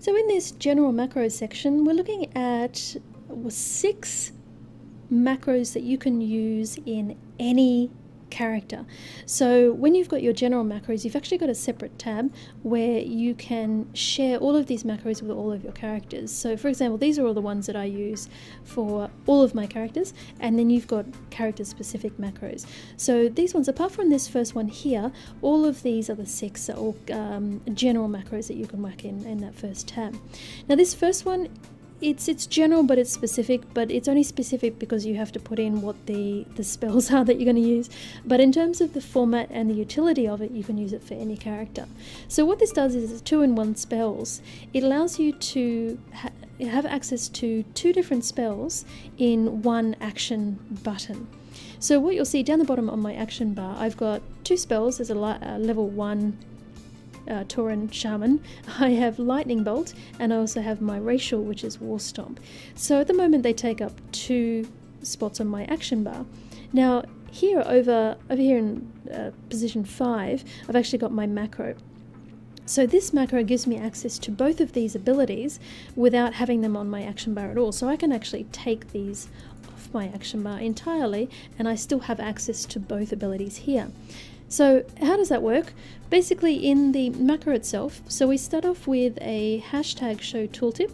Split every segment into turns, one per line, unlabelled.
So in this general macros section, we're looking at 6 macros that you can use in any character. So when you've got your general macros, you've actually got a separate tab where you can share all of these macros with all of your characters. So for example, these are all the ones that I use for all of my characters, and then you've got character specific macros. So these ones, apart from this first one here, all of these other 6 are all general macros that you can whack in that first tab. Now this first one, it's general, but it's specific, but it's only specific because you have to put in what the spells are that you're going to use. But in terms of the format and the utility of it, you can use it for any character. So what this does is it's 2-in-1 spells. It allows you to have access to 2 different spells in one action button. So what you'll see down the bottom on my action bar, I've got 2 spells. There's a level 1 Tauran Shaman, I have Lightning Bolt, and I also have my Racial, which is War Stomp. So at the moment they take up 2 spots on my action bar. Now here over here in position 5, I've actually got my macro. So this macro gives me access to both of these abilities without having them on my action bar at all. So I can actually take these off my action bar entirely, and I still have access to both abilities here. So how does that work? Basically in the macro itself, so we start off with a hashtag show tooltip,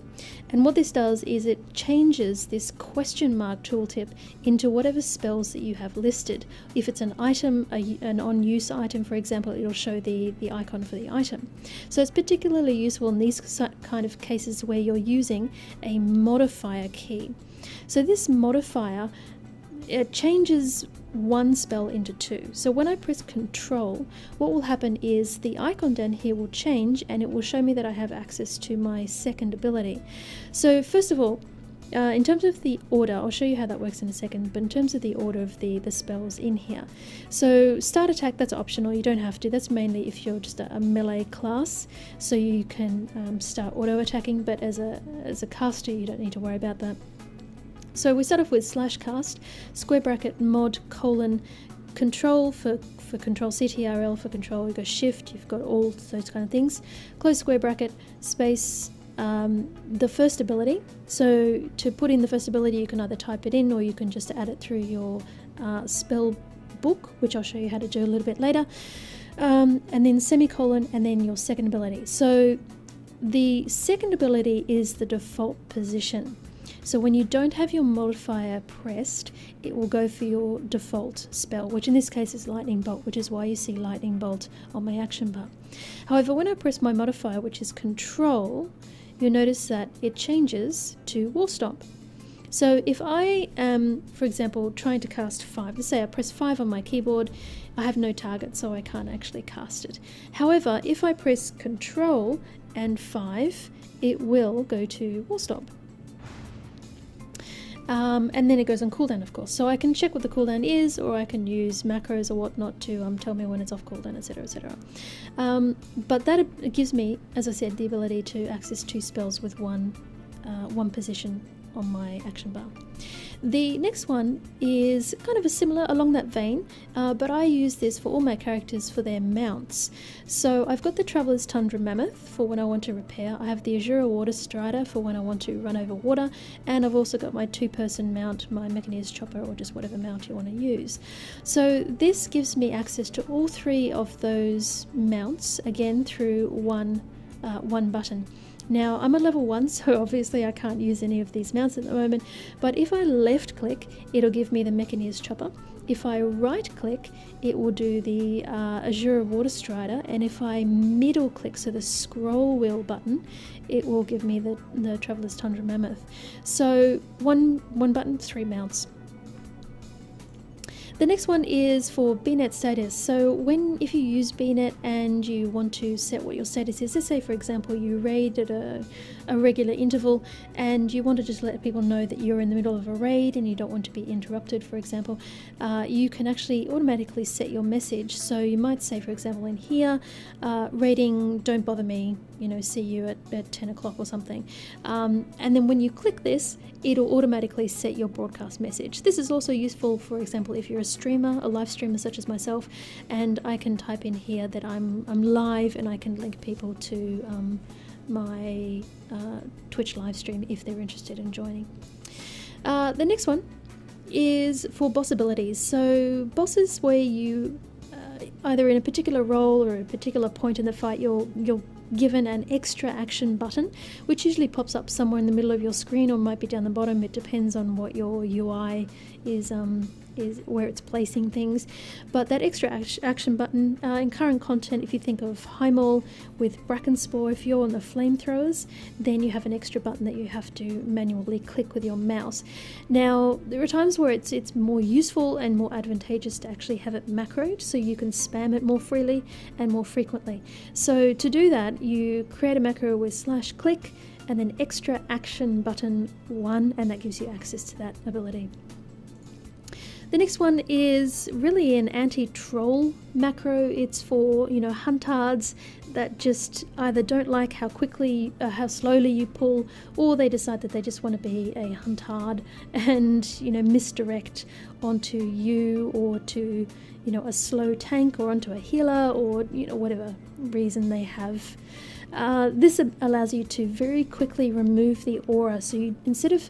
and what this does is it changes this question mark tooltip into whatever spells that you have listed. If it's an item, an on-use item for example, it'll show the icon for the item. So it's particularly useful in these kind of cases where you're using a modifier key. So this modifier, it changes one spell into 2. So when I press Control, what will happen is the icon down here will change and it will show me that I have access to my second ability. So first of all, in terms of the order, I'll show you how that works in a second, but in terms of the order of the spells in here. So start attack, that's optional, you don't have to, that's mainly if you're just a melee class, so you can start auto attacking, but as a caster you don't need to worry about that. So we start off with /cast, square bracket mod colon control for control, CTRL for control, you go shift, you've got all those kind of things, close square bracket, space, the first ability. So to put in the first ability you can either type it in or you can just add it through your spell book, which I'll show you how to do a little bit later, and then semicolon and then your second ability. So the second ability is the default position. So when you don't have your modifier pressed, it will go for your default spell, which in this case is Lightning Bolt, which is why you see Lightning Bolt on my action bar. However, when I press my modifier, which is Control, you'll notice that it changes to War Stomp. So if I am, for example, trying to cast 5, let's say I press 5 on my keyboard, I have no target, so I can't actually cast it. However, if I press Control and 5, it will go to War Stomp. And then it goes on cooldown, of course. So I can check what the cooldown is, or I can use macros or whatnot to tell me when it's off cooldown, etc, etc. But that gives me, as I said, the ability to access 2 spells with one position on my action bar. The next one is kind of a similar along that vein, but I use this for all my characters for their mounts. So I've got the Traveler's Tundra Mammoth for when I want to repair, I have the Azura Water Strider for when I want to run over water, and I've also got my 2-person mount, my Mechanized Chopper, or just whatever mount you want to use. So this gives me access to all 3 of those mounts, again through one button. Now I'm a level 1, so obviously I can't use any of these mounts at the moment, but if I left click, it'll give me the Mechanized Chopper. If I right click, it will do the Azura Water Strider, and if I middle click, so the scroll wheel button, it will give me the Traveler's Tundra Mammoth. So one button, 3 mounts. The next one is for BNet status. So if you use BNet and you want to set what your status is, let's say for example you raid at a regular interval and you want to just let people know that you're in the middle of a raid and you don't want to be interrupted, for example, you can actually automatically set your message. So you might say, for example, in here, raiding, don't bother me, you know, see you at 10 o'clock or something. And then when you click this, it'll automatically set your broadcast message. This is also useful, for example, if you're a streamer, a live streamer such as myself, and I can type in here that I'm live, and I can link people to my Twitch live stream if they're interested in joining. The next one is for boss abilities. So bosses where you either in a particular role or a particular point in the fight you're given an extra action button, which usually pops up somewhere in the middle of your screen or might be down the bottom. It depends on what your UI is where it's placing things. But that extra action button in current content, if you think of Heimel with Brackenspore, if you're on the flamethrowers, then you have an extra button that you have to manually click with your mouse. Now there are times where it's more useful and more advantageous to actually have it macroed so you can spam it more freely and more frequently. So to do that, you create a macro with /click and then extra action button 1, and that gives you access to that ability. The next one is really an anti-troll macro. It's for, huntards that just either don't like how quickly, how slowly you pull, or they decide that they just want to be a huntard and, misdirect onto you or to, a slow tank or onto a healer or, whatever reason they have. This allows you to very quickly remove the aura. So you, instead of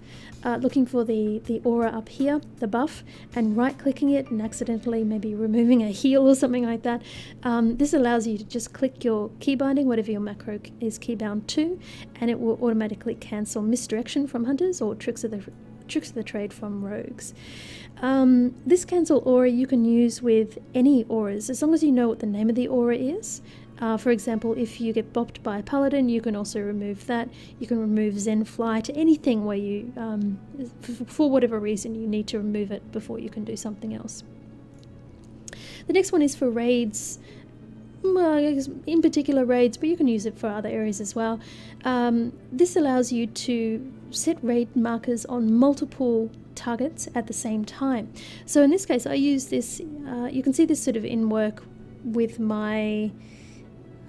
looking for the aura up here, the buff, and right-clicking it and accidentally maybe removing a heal or something like that, this allows you to just click your key binding, whatever your macro is keybound to, and it will automatically cancel misdirection from hunters or tricks of the trade from rogues. This cancel aura you can use with any auras, as long as you know what the name of the aura is. For example, if you get bopped by a paladin, you can also remove that. You can remove Zen Flight, anything where you, for whatever reason, you need to remove it before you can do something else. The next one is for raids. Well, I guess in particular raids, but you can use it for other areas as well. This allows you to set raid markers on multiple targets at the same time. So in this case, I use this, you can see this sort of in work with my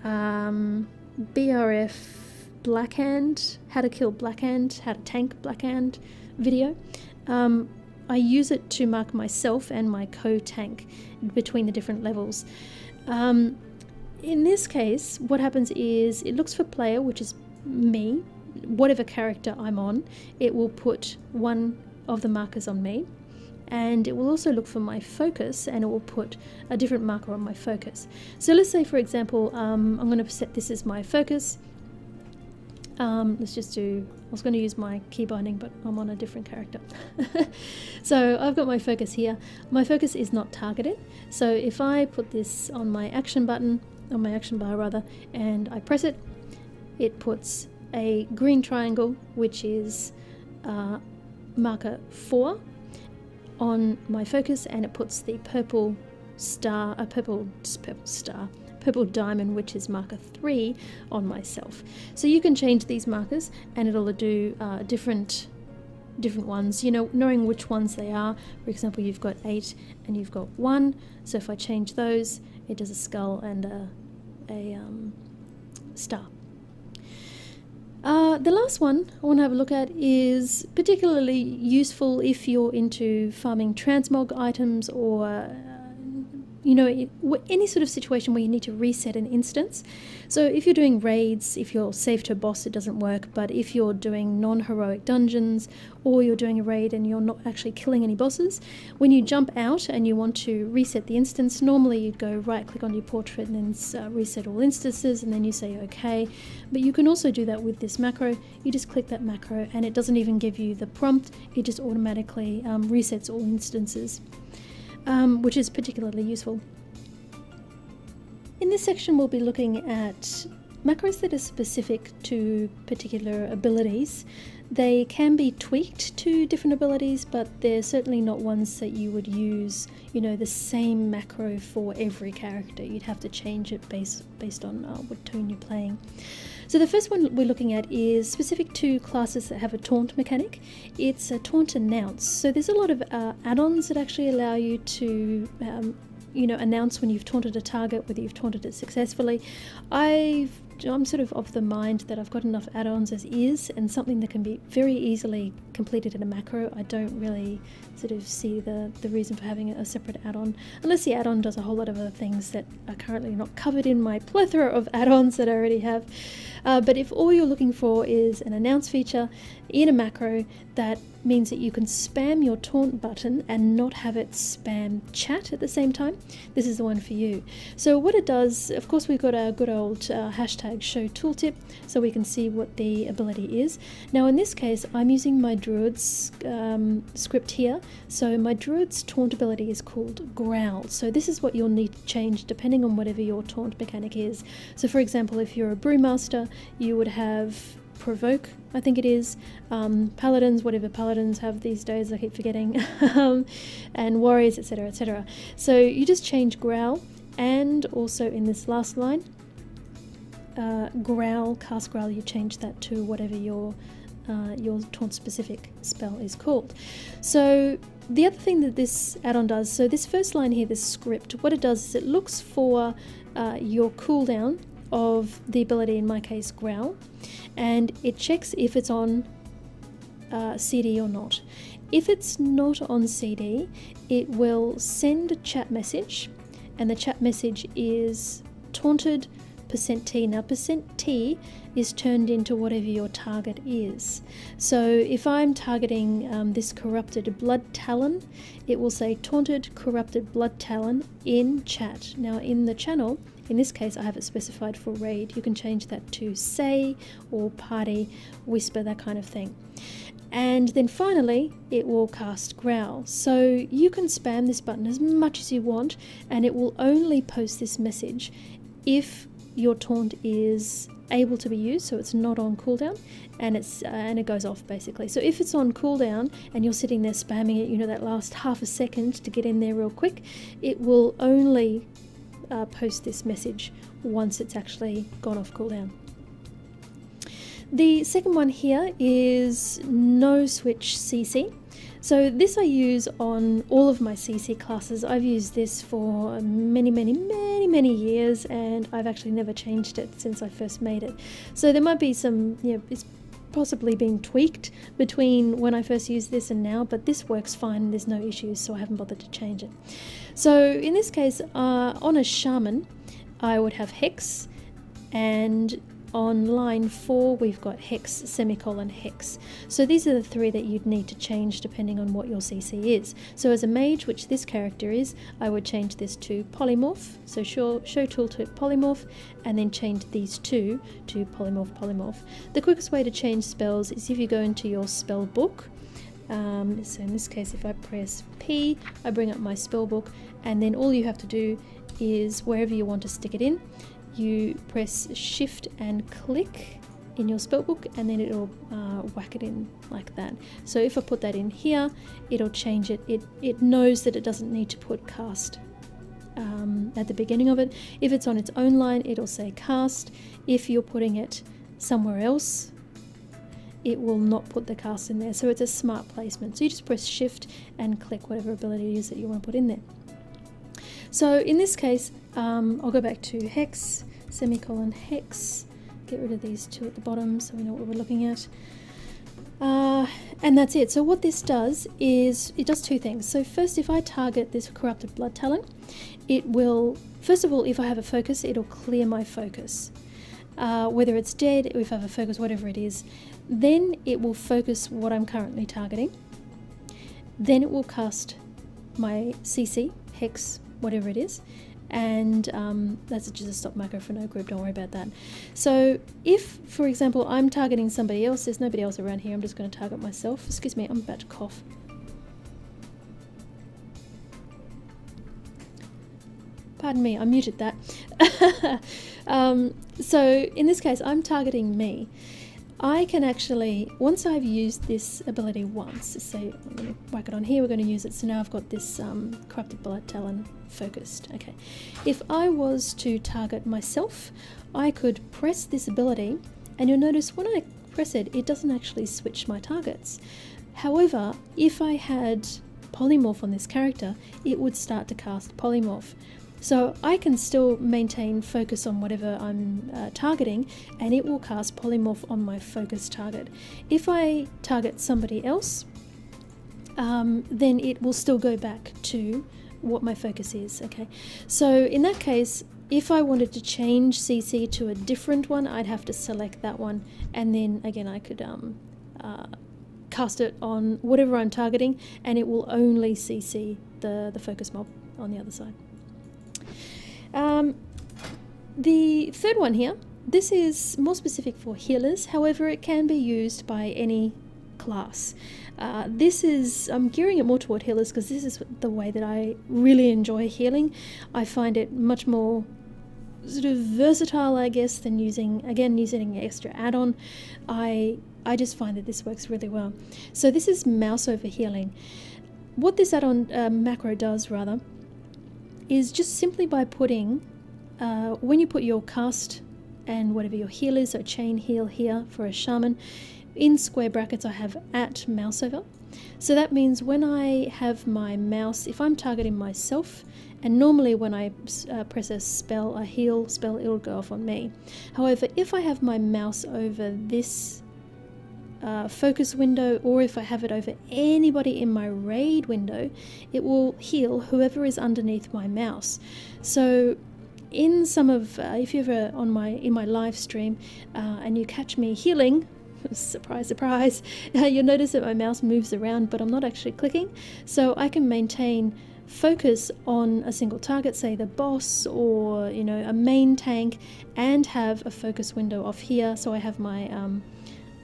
BRF Blackhand, how to kill Blackhand, how to tank Blackhand video. I use it to mark myself and my co-tank between the different levels. In this case, what happens is it looks for player, which is me, whatever character I'm on, it will put one of the markers on me. And it will also look for my focus, and it will put a different marker on my focus. So let's say, for example, I'm going to set this as my focus. Let's just do, I was going to use my key binding, but I'm on a different character. So I've got my focus here. My focus is not targeted. So if I put this on my action button, on my action bar rather, and I press it, it puts a green triangle, which is marker 4, on my focus, and it puts the purple star, purple diamond, which is marker 3, on myself. So you can change these markers and it'll do different ones, knowing which ones they are. For example, you've got 8 and you've got 1, so if I change those, it does a skull and a star. The last one I want to have a look at is particularly useful if you're into farming transmog items or any sort of situation where you need to reset an instance. So if you're doing raids, if you're saved to a boss, it doesn't work, but if you're doing non-heroic dungeons or you're doing a raid and you're not actually killing any bosses, when you jump out and you want to reset the instance, normally you'd go right click on your portrait and then reset all instances, and then you say okay. But you can also do that with this macro. You just click that macro and it doesn't even give you the prompt, it just automatically resets all instances. Which is particularly useful. In this section we'll be looking at macros that are specific to particular abilities. They can be tweaked to different abilities, but they're certainly not ones that you would use, the same macro for every character. You'd have to change it based on what tone you're playing. So the first one we're looking at is specific to classes that have a taunt mechanic. It's a taunt announce. So there's a lot of add-ons that actually allow you to announce when you've taunted a target, whether you've taunted it successfully. I've I'm sort of the mind that I've got enough add-ons as is, and something that can be very easily completed in a macro. I don't really sort of see the reason for having a separate add-on, unless the add-on does a whole lot of other things that are currently not covered in my plethora of add-ons that I already have. But if all you're looking for is an announce feature in a macro, that means that you can spam your taunt button and not have it spam chat at the same time, this is the one for you. So what it does, of course, we've got our good old hashtag show tooltip, so we can see what the ability is. Now in this case, I'm using my druid's script here. So my druid's taunt ability is called growl. So this is what you'll need to change depending on whatever your taunt mechanic is. So for example, if you're a brewmaster, you would have provoke, I think it is, paladins, whatever paladins have these days, I keep forgetting, and warriors, etc, etc. So you just change growl, and also in this last line, growl, cast growl, you change that to whatever your taunt specific spell is called. So the other thing that this add-on does, so this first line here, this script, what it does is it looks for your cooldown of the ability, in my case growl, and it checks if it's on CD or not. If it's not on CD, it will send a chat message, and the chat message is taunted %T. Now %T is turned into whatever your target is. So if I'm targeting this corrupted blood talon, it will say taunted corrupted blood talon in chat. Now in the channel, in this case I have it specified for raid. You can change that to say or party, whisper, that kind of thing. And then finally it will cast growl. So you can spam this button as much as you want, and it will only post this message if your taunt is able to be used, so it's not on cooldown, and it goes off basically. So if it's on cooldown and you're sitting there spamming it, you know, that last half a second to get in there real quick, it will only post this message once it's actually gone off cooldown. The second one here is no switch CC. So this I use on all of my CC classes. I've used this for many years, and I've actually never changed it since I first made it. So there might be some, you know, it's possibly been tweaked between when I first used this and now, but this works fine, there's no issues, so I haven't bothered to change it. So in this case, on a shaman, I would have hex, and on line 4 we've got hex, semicolon, hex. So these are the three that you'd need to change depending on what your CC is. So as a mage, which this character is, I would change this to polymorph, so show tooltip polymorph, and then change these two to polymorph, polymorph. The quickest way to change spells is if you go into your spell book. So in this case, if I press P, I bring up my spell book, and then all you have to do is wherever you want to stick it in, you press shift and click in your spellbook, and then it'll whack it in like that. So if I put that in here, it'll change it. It knows that it doesn't need to put cast at the beginning of it. If it's on its own line, it'll say cast. If you're putting it somewhere else, it will not put the cast in there. So it's a smart placement. So you just press shift and click whatever ability it is that you want to put in there. So in this case, I'll go back to hex, semicolon, hex, get rid of these two at the bottom so we know what we're looking at. And that's it. So what this does is, it does two things. So first, if I target this corrupted blood talon, it will, first of all, if I have a focus, it'll clear my focus. Whether it's dead, if I have a focus, whatever it is, then it will focus what I'm currently targeting. Then it will cast my CC, hex, whatever it is, and that's just a stop macro for no group, don't worry about that. So if, for example, I'm targeting somebody else, there's nobody else around here, I'm just going to target myself. Excuse me, I'm about to cough. Pardon me, I muted that. So in this case, I'm targeting me. I can actually, once I've used this ability once, say I'm going to whack it on here, we're going to use it, so now I've got this corrupted blood talon focused. Okay, if I was to target myself, I could press this ability, and you'll notice when I press it, it doesn't actually switch my targets. However, if I had polymorph on this character, it would start to cast polymorph. So I can still maintain focus on whatever I'm targeting, and it will cast polymorph on my focus target. If I target somebody else, then it will still go back to what my focus is. Okay, so in that case, if I wanted to change CC to a different one, I'd have to select that one, and then again I could cast it on whatever I'm targeting, and it will only CC the focus mob on the other side. The third one here, this is more specific for healers, however it can be used by any class. I'm gearing it more toward healers because this is the way that I really enjoy healing. I find it much more sort of versatile, I guess, than using an extra add-on. I just find that this works really well. So this is mouse over healing. What this add-on macro does, rather, is just simply by putting, when you put your cast and whatever your heal is, so chain heal here for a shaman, in square brackets I have @ mouse over. So that means when I have my mouse, if I'm targeting myself, and normally when I press a spell, a heal spell, it'll go off on me. However, if I have my mouse over this focus window, or if I have it over anybody in my raid window, it will heal whoever is underneath my mouse. So in some of, if you're ever in my live stream and you catch me healing, surprise, surprise, you'll notice that my mouse moves around, but I'm not actually clicking. So I can maintain focus on a single target, say the boss or a main tank, and have a focus window off here. So I have my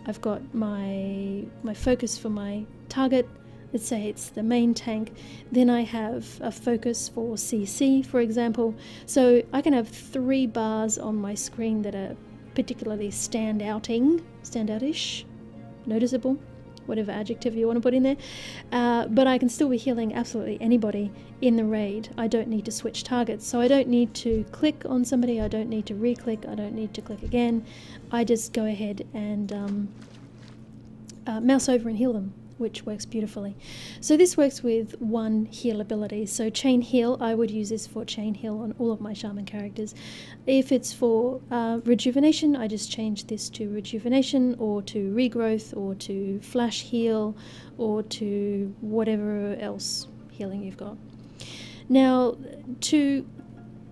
I've got my focus for my target. Let's say it's the main tank. Then I have a focus for CC, for example. So I can have 3 bars on my screen that are particularly standoutish, noticeable, whatever adjective you want to put in there. But I can still be healing absolutely anybody in the raid. I don't need to switch targets. So I don't need to click on somebody. I don't need to re-click. I don't need to click again. I just go ahead and mouse over and heal them, which works beautifully. So this works with one heal ability. So chain heal, I would use this for chain heal on all of my shaman characters. If it's for rejuvenation, I just change this to rejuvenation, or to regrowth, or to flash heal, or to whatever else healing you've got. Now, to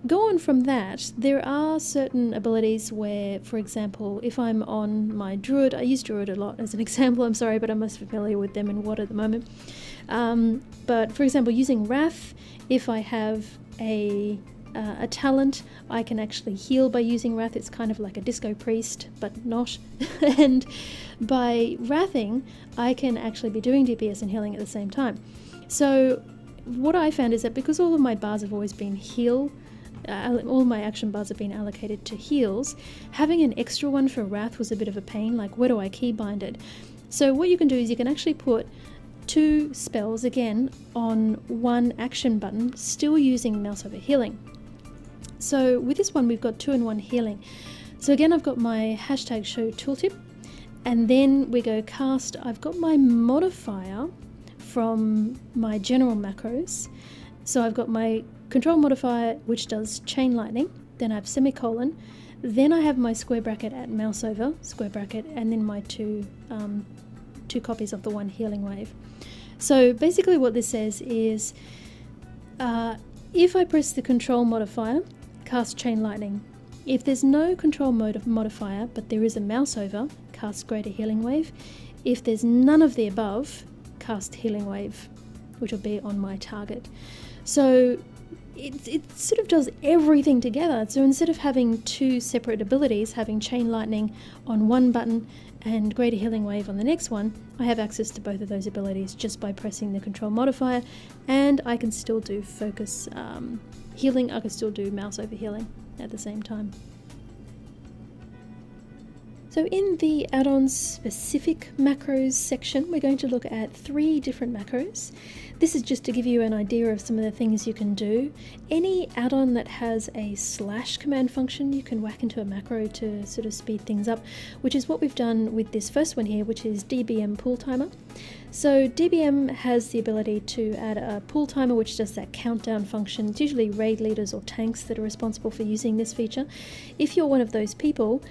go on from that, there are certain abilities where, for example, if I'm on my druid, I use druid a lot as an example, I'm sorry, but I'm most familiar with them in WoW at the moment. But for example, using Wrath, if I have a talent, I can actually heal by using Wrath. It's kind of like a disco priest, but not. And by wrathing, I can actually be doing DPS and healing at the same time. So what I found is that because all of my bars have always been heal, all my action bars have been allocated to heals, having an extra one for Wrath was a bit of a pain. Like, where do I keybind it? So what you can do is you can actually put 2 spells again on one action button, still using mouse over healing. So with this one, we've got 2-in-1 healing. So again, I've got my hashtag show tooltip, and then we go cast. I've got my modifier from my general macros. So I've got my control modifier, which does chain lightning, then I have semicolon, then I have my square bracket at mouse over, square bracket, and then my two copies of the one healing wave. So basically what this says is, if I press the control modifier, cast chain lightning. If there's no control modifier, but there is a mouse over, cast greater healing wave. If there's none of the above, cast healing wave, which will be on my target. So it sort of does everything together. So instead of having 2 separate abilities, having chain lightning on one button and greater healing wave on the next one, I have access to both of those abilities just by pressing the control modifier, and I can still do focus healing. I can still do mouse over healing at the same time. So in the add-ons specific macros section, we're going to look at 3 different macros. This is just to give you an idea of some of the things you can do. Any add-on that has a / command function, you can whack into a macro to sort of speed things up, which is what we've done with this first one here, which is DBM pull timer. So DBM has the ability to add a pull timer which does that countdown function. It's usually raid leaders or tanks that are responsible for using this feature. If you're one of those people,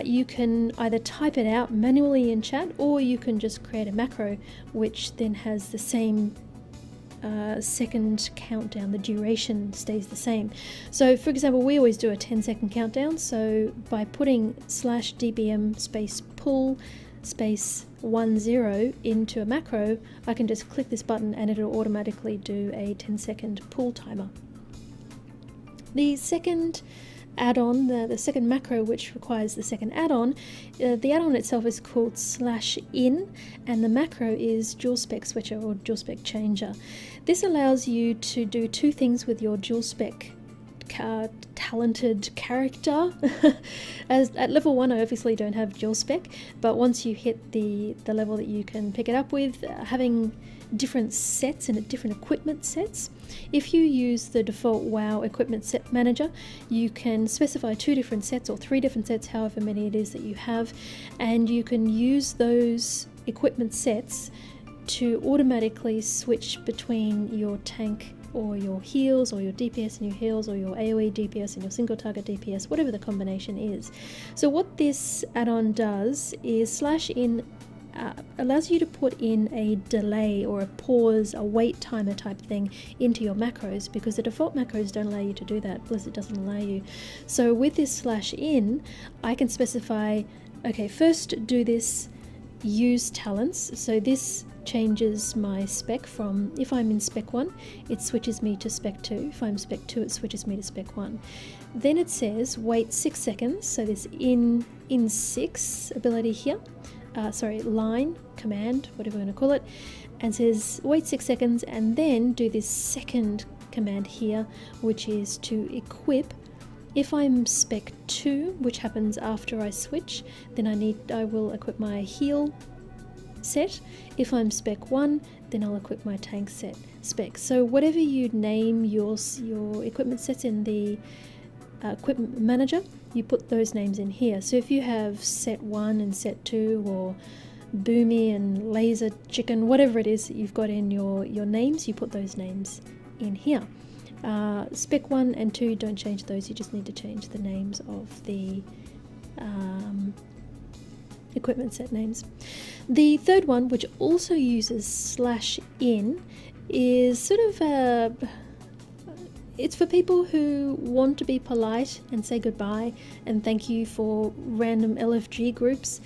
you can either type it out manually in chat, or you can just create a macro which then has the same second countdown. The duration stays the same. So for example, we always do a 10-second countdown, so by putting /dbm space pull space 10 into a macro, I can just click this button and it'll automatically do a 10-second pull timer. The second add-on, the second macro which requires the second add-on, the add-on itself is called /in, and the macro is dual spec switcher or dual spec changer. This allows you to do 2 things with your dual spec talented character. As at level 1 I obviously don't have dual spec, but once you hit the level that you can pick it up with, having different sets and different equipment sets. If you use the default WoW equipment set manager, you can specify 2 different sets or 3 different sets, however many it is that you have, and you can use those equipment sets to automatically switch between your tank or your heals, or your DPS and your heals, or your AoE DPS and your single target DPS, whatever the combination is. So what this add-on does is /in allows you to put in a delay or a pause, a wait timer type thing into your macros, because the default macros don't allow you to do that. Blizzard doesn't allow you. So with this /in, I can specify, okay, first do this, use talents. So this changes my spec from, if I'm in spec 1, it switches me to spec 2. If I'm spec 2, it switches me to spec 1. Then it says wait 6 seconds, so this in 6 ability here, line, command, whatever you want to call it, and says wait 6 seconds and then do this second command here, which is to equip. If I'm spec 2, which happens after I switch, then I will equip my heal set. If I'm spec 1, then I'll equip my tank set spec. So whatever you name your equipment sets in the equipment manager, you put those names in here. So if you have set 1 and set 2, or Boomy and Laser Chicken, whatever it is that you've got in your names, you put those names in here. Spec 1 and 2, don't change those, you just need to change the names of the equipment set names. The third one, which also uses /in, is sort of it's for people who want to be polite and say goodbye and thank you for random LFG groups,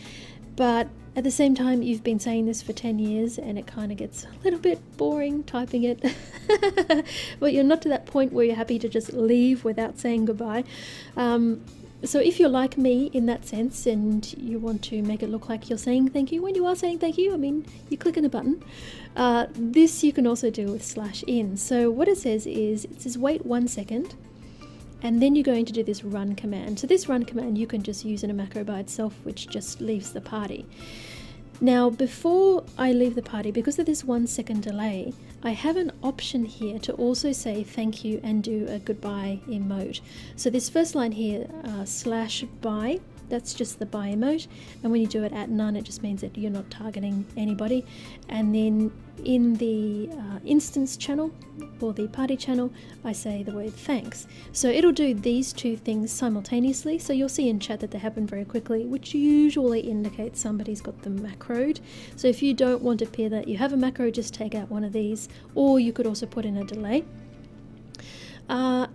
but at the same time you've been saying this for 10 years and it kind of gets a little bit boring typing it. But you're not to that point where you're happy to just leave without saying goodbye. So if you're like me in that sense and you want to make it look like you're saying thank you when you are saying thank you, I mean, you click on a button. This you can also do with /in. So what it says is, it says wait 1 second, and then you're going to do this run command. So this run command you can just use in a macro by itself, which just leaves the party. Now before I leave the party, because of this 1 second delay, I have an option here to also say thank you and do a goodbye emote. So this first line here, /bye, that's just the bye emote, and when you do it at none, it just means that you're not targeting anybody. And then in the instance channel, or the party channel, I say the word thanks. So it'll do these 2 things simultaneously, so you'll see in chat that they happen very quickly, which usually indicates somebody's got them macroed. So if you don't want to appear that you have a macro, just take out one of these, or you could also put in a delay.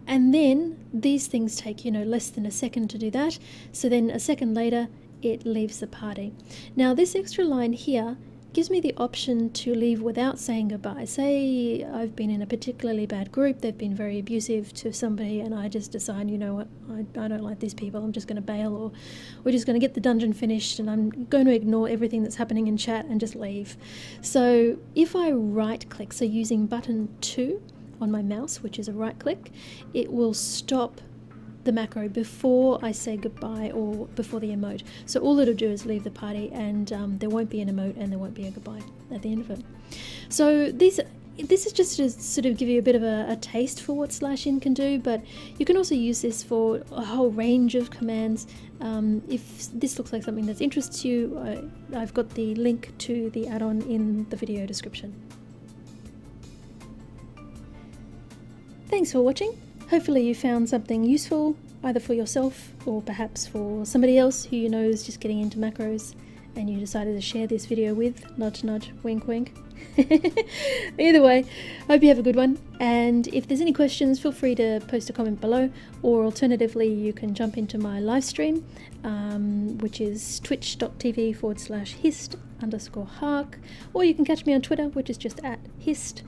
And then these things take, less than a second to do that. So then a second later, it leaves the party. Now this extra line here gives me the option to leave without saying goodbye. Say I've been in a particularly bad group, they've been very abusive to somebody, and I just decide, you know what, I don't like these people, I'm just going to bail, or we're just going to get the dungeon finished and I'm going to ignore everything that's happening in chat and just leave. So if I right click, so using button 2 on my mouse, which is a right click, it will stop the macro before I say goodbye or before the emote. So all it'll do is leave the party, and there won't be an emote and there won't be a goodbye at the end of it. So this is just to sort of give you a bit of a taste for what /in can do, but you can also use this for a whole range of commands. If this looks like something that interests you, I've got the link to the add-on in the video description. Thanks for watching. Hopefully you found something useful, either for yourself or perhaps for somebody else who you know is just getting into macros and you decided to share this video with. Nudge nudge, wink wink. Either way, hope you have a good one, and if there's any questions, feel free to post a comment below, or alternatively you can jump into my live stream, which is twitch.tv/hist_hark, or you can catch me on Twitter, which is just @hist.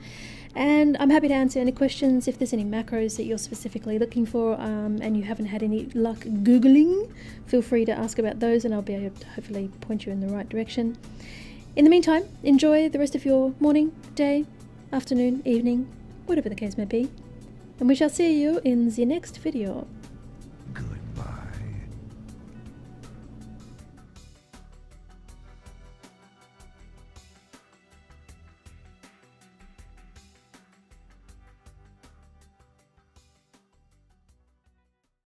And I'm happy to answer any questions. If there's any macros that you're specifically looking for and you haven't had any luck Googling, feel free to ask about those and I'll be able to hopefully point you in the right direction. In the meantime, enjoy the rest of your morning, day, afternoon, evening, whatever the case may be. And we shall see you in the next video.